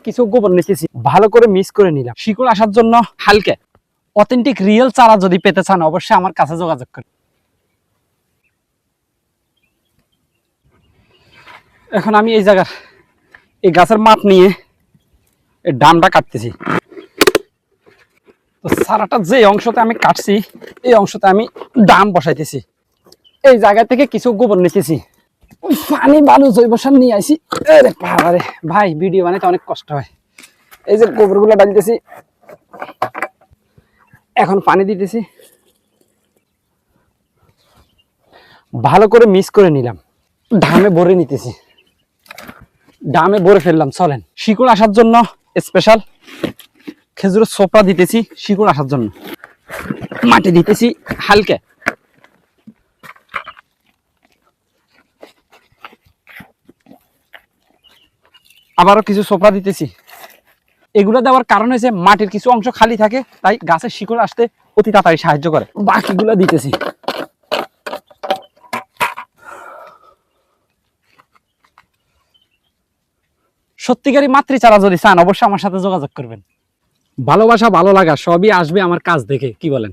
কিছু গোবর নিতেছি, ভালো করে মিক্স করে নিলাম। শিকড় আসার জন্য হালকা অথেন্টিক রিয়েল চারা যদি পেতে চান অবশ্যই আমার কাছে যোগাযোগ করুন। এখন আমি এই জায়গার এই গাছের মাপ নিয়ে এই ডামটা কাটতেছি। তো চারাটা যে অংশতে আমি কাটছি এই অংশতে আমি ডাম বসাইতেছি। এই জায়গা থেকে কিছু গোবর নিতেছি, পানি বালু জৈব সার নিয়ে আইছি। আরে বাবারে ভাই, ভিডিও বানাইতে অনেক কষ্ট হয়। এই যে গোবরগুলো ডালতেছি, এখন পানি দিতেছি, ভালো করে মিক্স করে নিলাম। ডামে ভরে নিতেছি, ডামে ভরে ফেললাম। চলেন, শিকড় আসার জন্য স্পেশাল খেজুরের সোপা দিতেছি। শিকড় আসার জন্য মাটি দিতেছি হালকা। আবারও কিছু সোপা দিতেছি। এগুলো দেওয়ার কারণ হয়েছে মাটির কিছু অংশ খালি থাকে, তাই গাছের শিকড় আসতে অতি তাড়াতাড়ি সাহায্য করে। বাকিগুলো দিতেছি। সত্যিকারী মাতৃ চারা যদি চান অবশ্যই আমার সাথে যোগাযোগ করবেন। ভালোবাসা ভালো লাগা সবই আসবে আমার কাজ দেখে, কি বলেন?